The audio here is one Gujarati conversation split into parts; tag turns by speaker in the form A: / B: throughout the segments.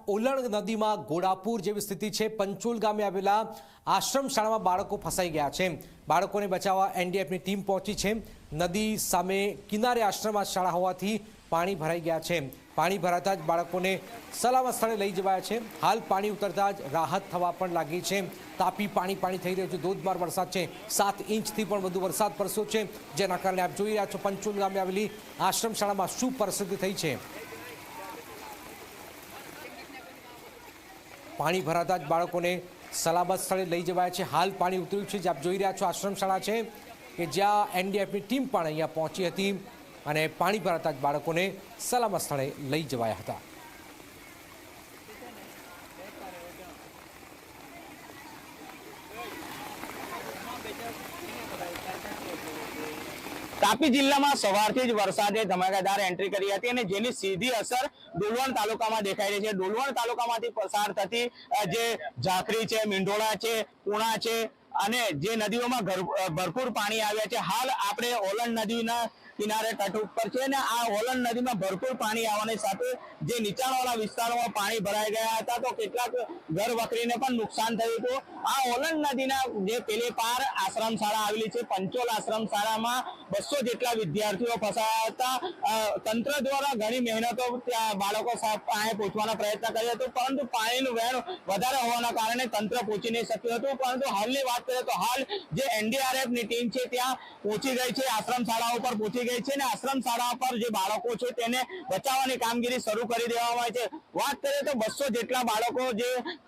A: ઓલણ નદીમાં ઘોડાપુર જેવી સ્થિતિ છે। પંચોલ ગામે આવેલા આશ્રમ શાળામાં બાળકો ફસાઈ ગયા છે। બાળકોને બચાવવા એનડીએફની ટીમ પહોંચી છે। નદી સામે કિનારે આશ્રમ શાળા હોવાથી પાણી ભરાઈ ગયા છે। પાણી ભરાતા જ બાળકોને સલામત સ્થળે લઈ જવાયા છે। હાલ પાણી ઉતરતા જ રાહત થવા પણ લાગી છે। તાપી પાણી થઈ રહ્યું છે। ધોધમાર વરસાદ છે। 7 ઇંચથી પણ વધુ વરસાદ વરસ્યો છે, જેના કારણે આપ જોઈ રહ્યા છો પંચોલ ગામે આવેલી આશ્રમ શાળામાં શું પરિસ્થિતિ થઈ છે। પાણી ભરાતા જ બાળકોને સલામત સ્થળે લઈ જવાયા છે। હાલ પાણી ઉતર્યું છે। જે આપ જોઈ રહ્યા છો આશ્રમ શાળા છે કે જ્યાં એનડીએફની ટીમ પણ અહીંયા પહોંચી હતી અને પાણી ભરાતા જ બાળકોને સલામત સ્થળે લઈ જવાયા હતા।
B: તાપી જિલ્લામાં સવારથી જ વરસાદે ધમાકેદાર એન્ટ્રી કરી હતી અને જેની સીધી અસર ડોલવણ તાલુકામાં દેખાઈ રહી છે। ડોલવણ તાલુકામાંથી પસાર થતી જે ઝાખરી છે, મીંઢોળા છે, પૂણા છે અને જે નદીઓમાં ભરપૂર પાણી આવ્યા છે। હાલ આપણે ઓલણ નદીના કિનારે તટ ઉપર છે અને આ ઓલણ નદીમાં ભરપૂર પાણી આવવાની સાથે જે નીચાણવાળા વિસ્તારોમાં પાણી ભરાઈ ગયા હતા તો કેટલાક ઘર વકરીને પણ નુકસાન થયું હતું। આ ઓલણ નદીના જે પેલે પાર આશ્રમ શાળા આવેલી છે, પંચોલ આશ્રમ શાળામાં 200 જેટલા વિદ્યાર્થીઓ ફસાયા હતા। તંત્ર દ્વારા ઘણી મહેનતો ત્યાં બાળકો પાસે પહોંચવાનો પ્રયત્ન કર્યો હતો, પરંતુ પાણીનું વહેણ વધારે હોવાના કારણે તંત્ર પહોંચી નહીં શક્યું હતું। પરંતુ હાલની વાત કરીએ તો હાલ જે એનડીઆરએફની ટીમ છે ત્યાં પહોંચી ગઈ છે, આશ્રમ શાળાઓ પર પહોંચી ગઈ છે અને આશ્રમ શાળા પર જે બાળકો છે તેને બચાવવાની કામગીરી શરૂ કરી દેવામાં આવી છે। વાત કરીએ તો 200 જેટલા બાળકો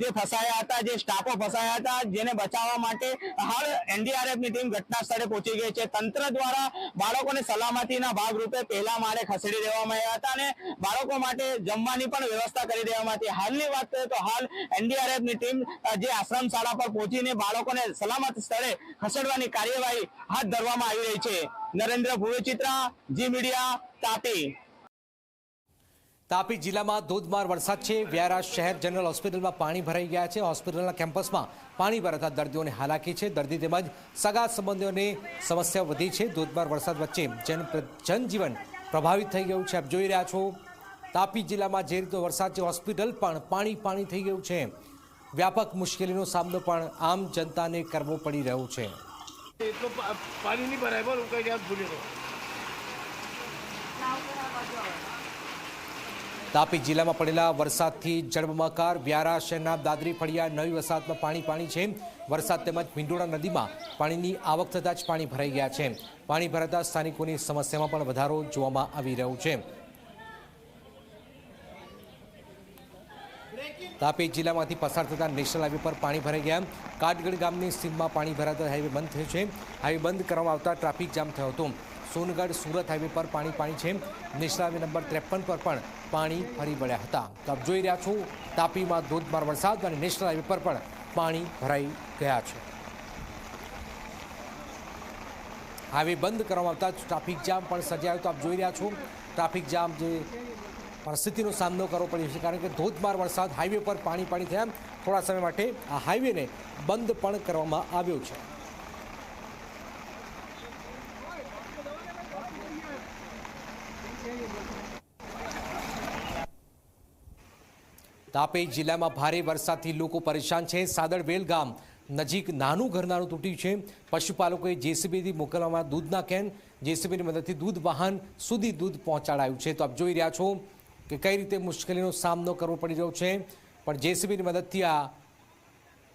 B: જે ફસાયા હતા, જે સ્ટાફો ફસાયા હતા, જેને બચાવવા માટે હાલ એનડીઆરએફની ટીમ ઘટના સ્થળે પહોંચી ગઈ છે। તંત્ર દ્વારા બાળકોને સલામતીના ભાગરૂપે પહેલા માળે ખસેડી દેવામાં આવ્યા હતા અને બાળકો માટે જમવાની પણ વ્યવસ્થા કરી દેવામાં હતી। હાલની વાત કરીએ તો હાલ એનડીઆરએફની ટીમ જે આશ્રમ શાળા પર પહોંચીને બાળકોને સલામત સ્થળે ખસેડવાની કાર્યવાહી હાથ ધરવામાં આવી રહી છે। નરેન્દ્ર ભુવેચિત્રા, જી મીડિયા, તાપી।
A: તાપી જિલ્લામાં ધોધમાર વરસાદ છે। વ્યારા શહેર જનરલ હોસ્પિટલમાં પાણી ભરાઈ ગયા છે। હોસ્પિટલના કેમ્પસમાં પાણી ભરાતા દર્દીઓને હાલાકી છે। દર્દી તેમજ સગા સંબંધીઓને સમસ્યા વધી છે। ધોધમાર વરસાદ વચ્ચે જનજીવન પ્રભાવિત થઈ ગયું છે। આપ જોઈ રહ્યા છો તાપી જિલ્લામાં જે રીતે વરસાદ છે, હોસ્પિટલ પણ પાણી થઈ ગયું છે। વ્યાપક મુશ્કેલીનો સામનો પણ આમ જનતાને કરવો પડી રહ્યો છે।
C: પાણી નહીં ભરાય, બોલ કઈ યાદ ભૂલી ગયો।
A: તાપી જિલ્લામાં પડેલા વરસાદથી જળબંબાકાર। વ્યારા શહેરના દાદરી ફળિયા નવી વસાહતમાં પાણી છે। વરસાદ તેમજ મીંઢોળા નદીમાં પાણીની આવક થતાં જ પાણી ભરાઈ ગયા છે। પાણી ભરાતા સ્થાનિકોની સમસ્યામાં પણ વધારો જોવામાં આવી રહ્યો છે। તાપી જિલ્લામાંથી પસાર થતા નેશનલ હાઈવે પર પાણી ભરાઈ ગયા। કાટગઢ ગામની સીમમાં પાણી ભરાતા હાઈવે બંધ થયો છે। હાઈવે બંધ કરવામાં આવતા ટ્રાફિક જામ થયો હતો। સોનગઢ સુરત હાઈવે પર પાણી છે। નેશનલ હાઈવે નંબર 53 પર પણ પાણી ફરી વળ્યા હતા। તો આપ જોઈ રહ્યા છો તાપીમાં ધોધમાર વરસાદ અને નેશનલ હાઈવે પર પણ પાણી ભરાઈ ગયા છે। હાઈવે બંધ કરવામાં આવતા ટ્રાફિક જામ પણ સર્જાયો। તો આપ જોઈ રહ્યા છો ટ્રાફિક જામ જે પરિસ્થિતિનો સામનો કરવો પડ્યો છે, કારણ કે ધોધમાર વરસાદ, હાઈવે પર પાણી થયા। થોડા સમય માટે આ હાઈવેને બંધ પણ કરવામાં આવ્યો છે। તાપી જિલ્લામાં ભારે વરસાદથી લોકો પરેશાન છે। સાદળવેલ ગામ નજીક નાનું ઘરનારું તૂટ્યું છે। પશુપાલકોએ જેસીબીથી મોકલવામાં દૂધના કેન, જેસીબીની મદદથી દૂધ વાહન સુધી દૂધ પહોંચાડાયું છે। તો આપ જોઈ રહ્યા છો કે કઈ રીતે મુશ્કેલીનો સામનો કરવો પડી રહ્યો છે, પણ જેસીબીની મદદથી આ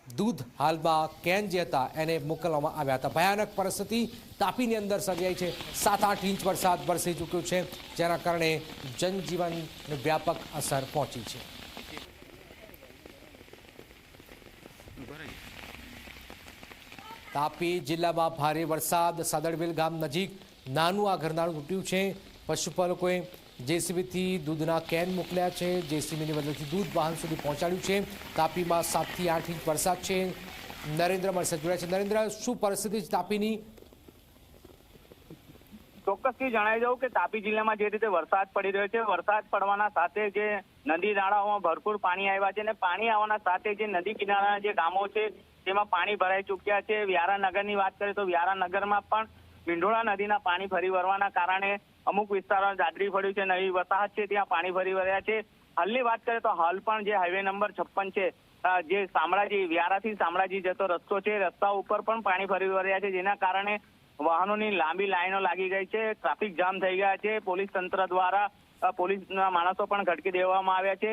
A: દૂધ હાલમાં કેન જે હતા એને મોકલવામાં આવ્યા હતા। ભયાનક પરિસ્થિતિ તાપીની અંદર સર્જાઈ છે। 7-8 ઇંચ વરસાદ વરસી ચૂક્યો છે, જેના કારણે જનજીવનને વ્યાપક અસર પહોંચી છે। તાપી જિલ્લામાં ભારે વરસાદ। સાદળવેલ ગામ નજીક નાનું આ ઘરનાળું તૂટ્યું છે। પશુપાલકોએ જેસીબીથી દૂધના કેન મોકલ્યા છે, જેસીબીની મદદથી દૂધ વાહન સુધી પહોંચાડ્યું છે। તાપીમાં 7 થી 8 ઇંચ વરસાદ છે। નરેન્દ્ર મારી સાથે જોડાયા છે। નરેન્દ્ર, શું પરિસ્થિતિ છે તાપીની?
D: ચોક્કસથી જણાવી દઉં કે તાપી જિલ્લામાં જે રીતે વરસાદ પડી રહ્યો છે, વરસાદ પડવાના સાથે જે નદી નાળાઓમાં ભરપૂર પાણી આવ્યા છે અને પાણી આવવાના સાથે જે નદી કિનારાના જે ગામો છે તેમાં પાણી ભરાઈ ચૂક્યા છે। વ્યારા નગરની વાત કરીએ તો વ્યારા નગરમાં પણ મીંઢોળા નદીના પાણી ફરી વળવાના કારણે અમુક વિસ્તારોમાં દાદરી પડ્યું છે, નવી વસાહત છે ત્યાં પાણી ફરી વળ્યા છે। હાલની વાત કરીએ તો હાલ પણ જે હાઈવે નંબર 56 છે, જે શામળાજી વ્યારાથી શામળાજી જતો રસ્તો છે, રસ્તા ઉપર પણ પાણી ફરી વળ્યા છે, જેના કારણે વાહનોની લાંબી લાઈનો લાગી ગઈ છે, ટ્રાફિક જામ થઈ ગયા છે। પોલીસ તંત્ર દ્વારા પોલીસના માણસો પણ ઘટકી દેવામાં આવ્યા છે।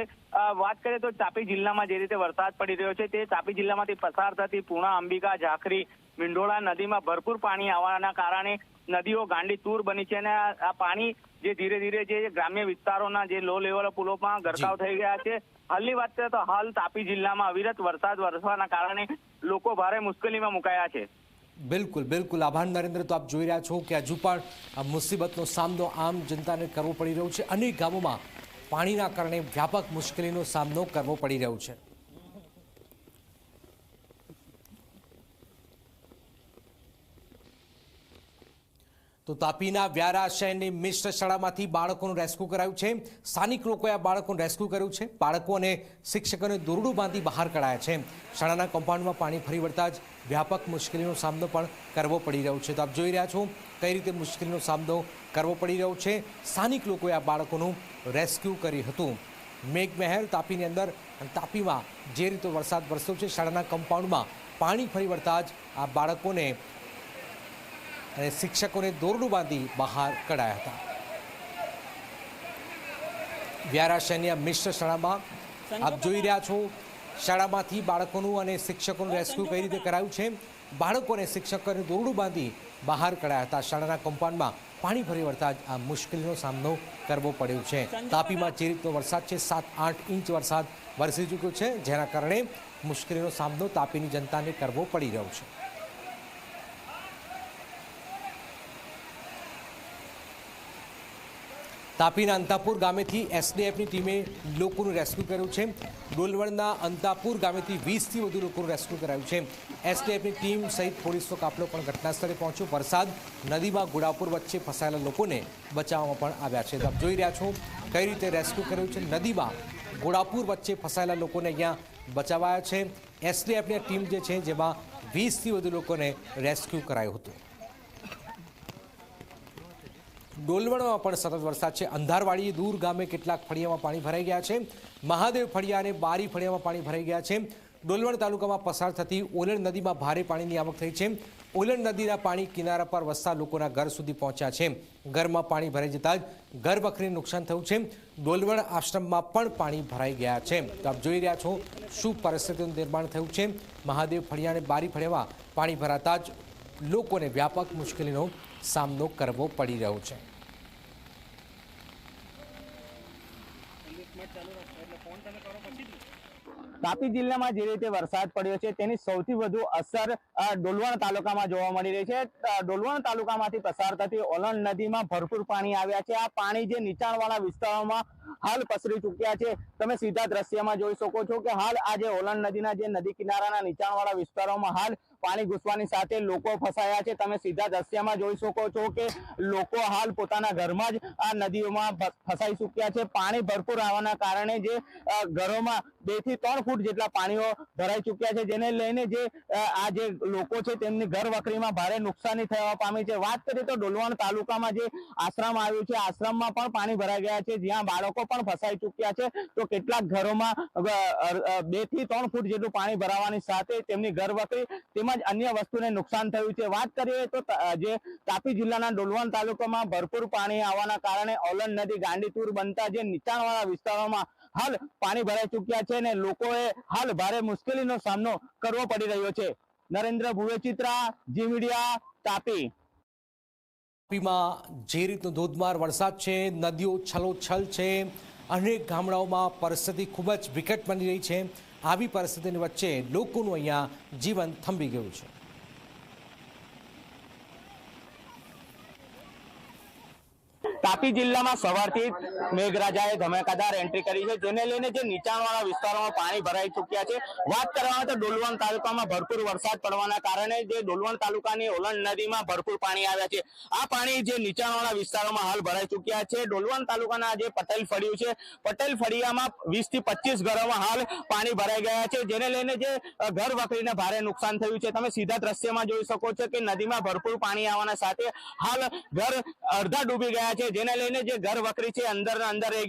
D: વાત કરીએ તો તાપી જિલ્લામાં જે રીતે વરસાદ પડી રહ્યો છે, તે તાપી જિલ્લામાંથી પસાર થતી પૂર્ણા, અંબિકા, ઝાખરી, મીંઢોળા નદીમાં ભરપૂર પાણી આવવાના કારણે નદીઓ ગાંડી તૂર બની છે અને આ પાણી જે ધીરે ધીરે જે ગ્રામ્ય વિસ્તારોના જે લો લેવલ પુલોમાં ગરકાવ થઈ ગયા છે। હાલની વાત કરીએ તો હાલ તાપી જિલ્લામાં અવિરત વરસાદ વરસવાના કારણે લોકો ભારે મુશ્કેલીમાં મુકાયા છે।
A: બિલકુલ બિલકુલ, આભાર નરેન્દ્ર। તો આપ જોઈ રહ્યા છો કે હજુ પણ આ મુસીબતનો સામનો આમ જનતાને કરવો પડી રહ્યો છે। અનેક ગામોમાં પાણીના કારણે વ્યાપક મુશ્કેલીનો સામનો કરવો પડી રહ્યો છે। તો તાપીના વ્યારા શહેરની મિશ્ર શાળામાંથી બાળકોનું રેસ્ક્યુ કરાયું છે। સ્થાનિક લોકોએ આ બાળકોનું રેસ્ક્યુ કર્યું છે। બાળકો અને શિક્ષકોને દોરડું બાંધી બહાર કઢાયા છે। શાળાના કમ્પાઉન્ડમાં પાણી ફરી વળતા જ વ્યાપક મુશ્કેલીનો સામનો પણ કરવો પડી રહ્યો છે। તો આપ જોઈ રહ્યા છો કઈ રીતે મુશ્કેલીનો સામનો કરવો પડી રહ્યો છે। સ્થાનિક લોકોએ આ બાળકોનું રેસ્ક્યુ કર્યું હતું। મેઘમહેર તાપીની અંદર તાપીમાં જે રીતે વરસાદ વરસ્યો છે, શાળાના કમ્પાઉન્ડમાં પાણી ફરી વળતા જ આ બાળકોને અને શિક્ષકોને દોરડું બાંધી બહાર કઢાયા હતા। વ્યારા શહેરની આ મિશ્ર શાળામાં આપ જોઈ રહ્યા છો, શાળામાંથી બાળકોનું અને શિક્ષકોનું રેસ્ક્યુ કઈ રીતે કરાયું છે। બાળકો અને શિક્ષકોને દોરડું બાંધી બહાર કઢાયા હતા। શાળાના કમ્પાઉન્ડમાં પાણી ફરી વળતા જ આ મુશ્કેલીનો સામનો કરવો પડ્યો છે। તાપીમાં જે રીતનો વરસાદ છે, 7-8 ઇંચ વરસાદ વરસી ચૂક્યો છે, જેના કારણે મુશ્કેલીનો સામનો તાપીની જનતાને કરવો પડી રહ્યો છે। તાપીના અંતાપુર ગામેથી એસડીએફની ટીમે લોકોનું રેસ્ક્યુ કર્યું છે। ડોલવણના અંતાપુર ગામેથી 20થી વધુ લોકોનું રેસ્ક્યુ કરાયું છે। એસડીએફની ટીમ સહિત પોલીસનો કાફલો પણ ઘટના સ્થળે પહોંચ્યો। વરસાદ નદીમાં ઘોડાપુર વચ્ચે ફસાયેલા લોકોને બચાવવામાં પણ આવ્યા છે। આપ જોઈ રહ્યા છો કઈ રીતે રેસ્ક્યુ કર્યું છે। નદીમાં ઘોડાપુર વચ્ચે ફસાયેલા લોકોને અહીંયા બચાવાયા છે। એસડીએફની ટીમ જે છે, જેમાં 20થી વધુ લોકોને રેસ્ક્યુ કરાયું હતું। ડોલવણમાં પણ સતત વરસાદ છે। અંધારવાડી દૂર ગામે કેટલાક ફળિયામાં પાણી ભરાઈ ગયા છે। મહાદેવ ફળિયા અને બારી ફળિયામાં પાણી ભરાઈ ગયા છે। ડોલવણ તાલુકામાં પસાર થતી ઓલણ નદીમાં ભારે પાણીની આવક થઈ છે। ઓલણ નદીના પાણી કિનારા પર વસતા લોકોના ઘર સુધી પહોંચ્યા છે। ઘરમાં પાણી ભરાઈ જતા જ ઘર વખરીને નુકસાન થયું છે। ડોલવણ આશ્રમમાં પણ પાણી ભરાઈ ગયા છે। તો આપ જોઈ રહ્યા છો શું પરિસ્થિતિનું નિર્માણ થયું છે। મહાદેવ ફળિયા અને બારી ફળિયામાં પાણી ભરાતા જ લોકોને વ્યાપક મુશ્કેલીનો સામનો કરવો પડી રહ્યો છે।
B: તાપી જિલ્લામાં જે રીતે વરસાદ પડ્યો છે, તેની સૌથી વધુ અસર ડોલવણ તાલુકામાં જોવા મળી રહી છે। ડોલવણ તાલુકામાંથી પસાર થતી ઓલણ નદીમાં ભરપૂર પાણી આવ્યા છે। આ પાણી જે નીચાણવાળા વિસ્તારોમાં હાલ પસરી ચૂક્યા છે। તમે સીધા દ્રશ્યમાં જોઈ શકો છો કે હાલ આ જે ઓલણ નદીના જે નદી કિનારાના નીચાણવાળા વિસ્તારોમાં હાલ પાણી ઘૂસવાની સાથે લોકો ફસાયા છે। તમે સીધા દ્રશ્યમાં જોઈ શકો છો કે લોકો હાલ પોતાના ઘરમાં જ આ નદીઓમાં ફસાઈ ચૂક્યા છે। પાણી ભરપૂર આવવાના કારણે જે ઘરોમાં 2 થી 3 ફૂટ જેટલા પાણીઓ ભરાઈ ચૂક્યા છે, જેને લઈને જે આ જે લોકો છે તેમની ઘર વખરીમાં ભારે નુકસાની થવા પામી છે। વાત કરીએ તો ડોલવણ તાલુકામાં જે આશ્રમ આવ્યું છે, આશ્રમમાં પણ પાણી ભરાઈ ગયા છે, જ્યાં બાળકો પણ ફસાઈ ચૂક્યા છે। તો કેટલાક ઘરોમાં 2 થી 3 ફૂટ જેટલું પાણી ભરાવાની સાથે તેમની ઘર વખરી તેમજ અન્ય વસ્તુને નુકસાન થયું છે। વાત કરીએ તો જે તાપી જિલ્લાના ડોલવણ તાલુકામાં ભરપૂર પાણી આવવાના કારણે ઓલણ નદી ગાંડીતુર બનતા જે નીચાણવાળા વિસ્તારોમાં હાલ પાણી ભરાઈ ચૂક્યા છે અને લોકોએ હાલ ભારે મુશ્કેલીનો સામનો કરવો પડી રહ્યો છે। નરેન્દ્ર ભુવેચિત્રા, જી મીડિયા, તાપી।
A: તાપીમાં જે રીતનો ધોધમાર વરસાદ છે, નદીઓ છલોછલ છે, અનેક ગામડાઓમાં પરિસ્થિતિ ખૂબ જ વિકટ બની રહી છે। આવી પરિસ્થિતિની વચ્ચે લોકોનું અહીંયા જીવન થંભી ગયું છે।
B: તાપી જિલ્લામાં સવારથી મેઘરાજાએ ધમાકેદાર એન્ટ્રી કરી છે, જેને લઈને જે નીચાણવાળા વિસ્તારોમાં પાણી ભરાઈ ચૂક્યા છે। વાત કરવામાં તો ડોલવણ તાલુકામાં ભરપૂર વરસાદ પડવાના કારણે જે ડોલવણ તાલુકાની ઓલણ નદીમાં ભરપૂર પાણી આવ્યા છે। આ પાણી જે નીચાણવાળા વિસ્તારોમાં હાલ ભરાઈ ચૂક્યા છે। ડોલવણ તાલુકાના જે પટેલ ફળિયું છે, પટેલ ફળિયામાં 20 થી 25 ઘરોમાં હાલ પાણી ભરાઈ ગયા છે, જેને લઈને જે ઘર વખરીને ભારે નુકસાન થયું છે। તમે સીધા દ્રશ્યમાં જોઈ શકો છો કે નદીમાં ભરપૂર પાણી આવવાના સાથે હાલ ઘર અડધા ડૂબી ગયા છે, જેને લઈને જે ઘર વખરી છે અંદર રહી